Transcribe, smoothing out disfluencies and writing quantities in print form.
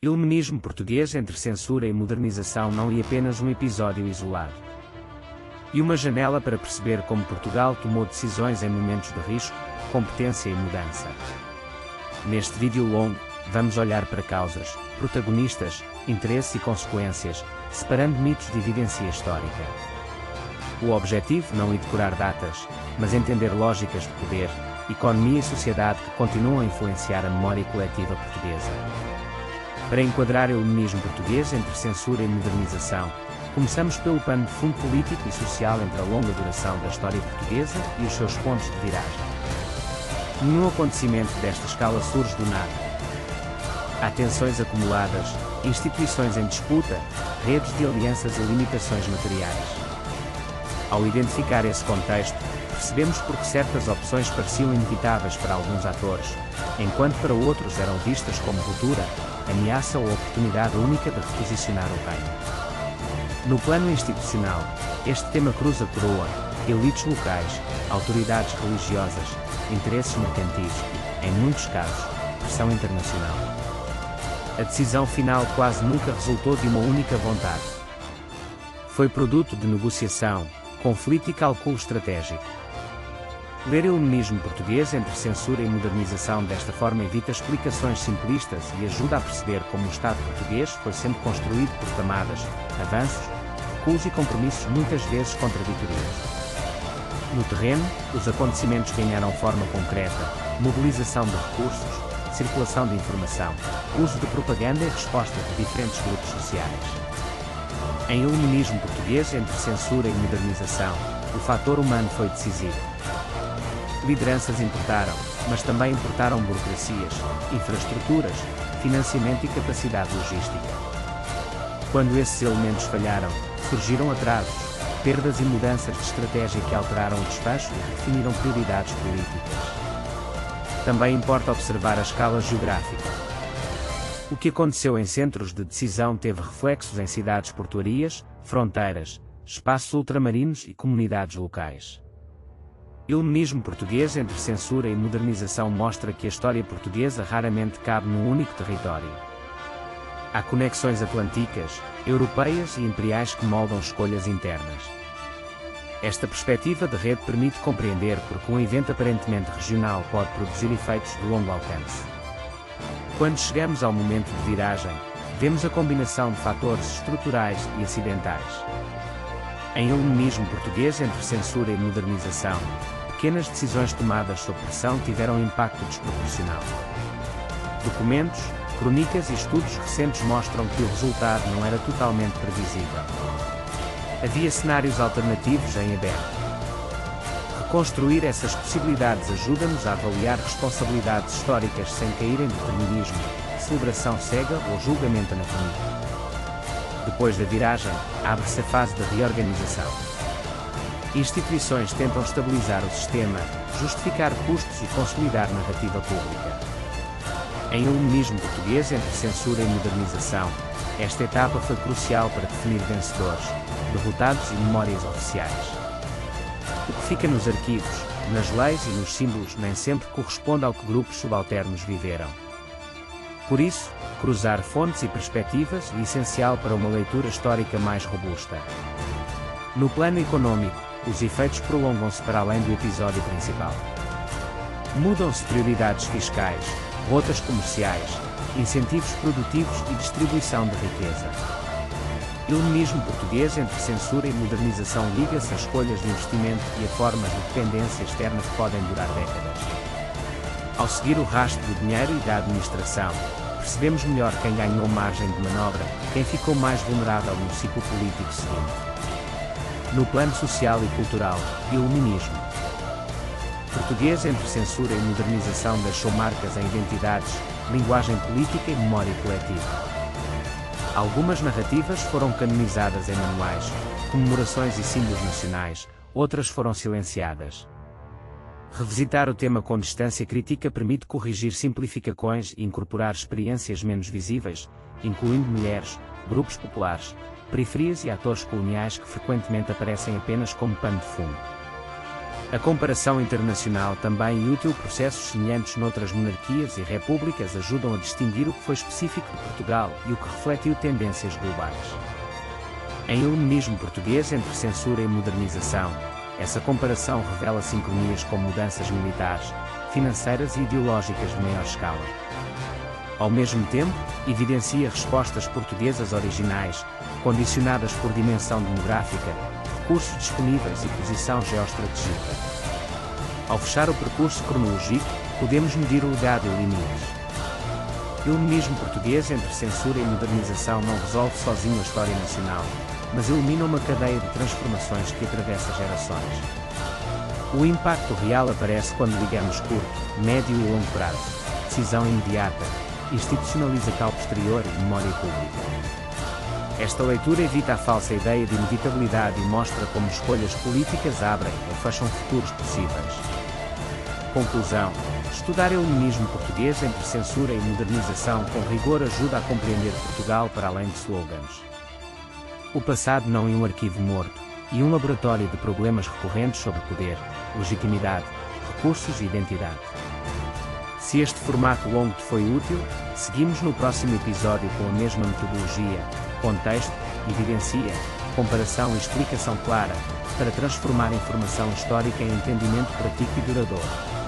Iluminismo português entre censura e modernização não é apenas um episódio isolado. E uma janela para perceber como Portugal tomou decisões em momentos de risco, competência e mudança. Neste vídeo longo, vamos olhar para causas, protagonistas, interesses e consequências, separando mitos de evidência histórica. O objetivo não é decorar datas, mas entender lógicas de poder, economia e sociedade que continuam a influenciar a memória coletiva portuguesa. Para enquadrar o iluminismo português entre censura e modernização, começamos pelo pano de fundo político e social entre a longa duração da história portuguesa e os seus pontos de viragem. Nenhum acontecimento desta escala surge do nada. Há tensões acumuladas, instituições em disputa, redes de alianças e limitações materiais. Ao identificar esse contexto, percebemos por que certas opções pareciam inevitáveis para alguns atores, enquanto para outros eram vistas como ruptura, ameaça ou oportunidade única de reposicionar o reino. No plano institucional, este tema cruza coroa, elites locais, autoridades religiosas, interesses mercantis e, em muitos casos, pressão internacional. A decisão final quase nunca resultou de uma única vontade. Foi produto de negociação, conflito e cálculo estratégico. Ler o iluminismo português entre censura e modernização desta forma evita explicações simplistas e ajuda a perceber como o Estado português foi sendo construído por camadas, avanços, recuos e compromissos muitas vezes contraditórios. No terreno, os acontecimentos ganharam forma concreta, mobilização de recursos, circulação de informação, uso de propaganda e resposta de diferentes grupos sociais. Em iluminismo português entre censura e modernização, o fator humano foi decisivo. Lideranças importaram, mas também importaram burocracias, infraestruturas, financiamento e capacidade logística. Quando esses elementos falharam, surgiram atrasos, perdas e mudanças de estratégia que alteraram o desfecho e redefiniram prioridades políticas. Também importa observar a escala geográfica. O que aconteceu em centros de decisão teve reflexos em cidades portuárias, fronteiras, espaços ultramarinos e comunidades locais. O iluminismo português entre censura e modernização mostra que a história portuguesa raramente cabe num único território. Há conexões atlânticas, europeias e imperiais que moldam escolhas internas. Esta perspectiva de rede permite compreender porque um evento aparentemente regional pode produzir efeitos de longo alcance. Quando chegamos ao momento de viragem, vemos a combinação de fatores estruturais e acidentais. Em iluminismo português entre censura e modernização, pequenas decisões tomadas sob pressão tiveram impacto desproporcional. Documentos, crônicas e estudos recentes mostram que o resultado não era totalmente previsível. Havia cenários alternativos em aberto. Reconstruir essas possibilidades ajuda-nos a avaliar responsabilidades históricas sem cair em determinismo, celebração cega ou julgamento anacrônico. Depois da viragem, abre-se a fase da reorganização. Instituições tentam estabilizar o sistema, justificar custos e consolidar narrativa pública. Em iluminismo português entre censura e modernização, esta etapa foi crucial para definir vencedores, derrotados e memórias oficiais. O que fica nos arquivos, nas leis e nos símbolos nem sempre corresponde ao que grupos subalternos viveram. Por isso, cruzar fontes e perspectivas é essencial para uma leitura histórica mais robusta. No plano econômico, os efeitos prolongam-se para além do episódio principal. Mudam-se prioridades fiscais, rotas comerciais, incentivos produtivos e distribuição de riqueza. O iluminismo português entre censura e modernização liga-se a escolhas de investimento e a formas de dependência externa que podem durar décadas. Ao seguir o rastro do dinheiro e da administração, percebemos melhor quem ganhou margem de manobra, quem ficou mais vulnerável no ciclo político seguinte. No plano social e cultural, iluminismo português entre censura e modernização deixou marcas em identidades, linguagem política e memória coletiva. Algumas narrativas foram canonizadas em manuais, comemorações e símbolos nacionais, outras foram silenciadas. Revisitar o tema com distância crítica permite corrigir simplificações e incorporar experiências menos visíveis, incluindo mulheres, grupos populares, periferias e atores coloniais que frequentemente aparecem apenas como pano de fundo. A comparação internacional também é útil. Processos semelhantes noutras monarquias e repúblicas ajudam a distinguir o que foi específico de Portugal e o que refletiu tendências globais. Em Iluminismo Português entre censura e modernização, essa comparação revela sincronias com mudanças militares, financeiras e ideológicas de maior escala. Ao mesmo tempo, evidencia respostas portuguesas originais, condicionadas por dimensão demográfica, recursos disponíveis e posição geoestratégica. Ao fechar o percurso cronológico, podemos medir o legado e limites. Iluminismo Português entre censura e modernização não resolve sozinho a história nacional, mas ilumina uma cadeia de transformações que atravessa gerações. O impacto real aparece quando ligamos curto, médio e longo prazo, decisão imediata, institucionaliza cal posterior e memória pública. Esta leitura evita a falsa ideia de inevitabilidade e mostra como escolhas políticas abrem ou fecham futuros possíveis. Conclusão: estudar o iluminismo português entre censura e modernização com rigor ajuda a compreender Portugal para além de slogans. O passado não é um arquivo morto, e um laboratório de problemas recorrentes sobre poder, legitimidade, recursos e identidade. Se este formato longo te foi útil, seguimos no próximo episódio com a mesma metodologia, contexto, evidência, comparação e explicação clara, para transformar informação histórica em entendimento prático e duradouro.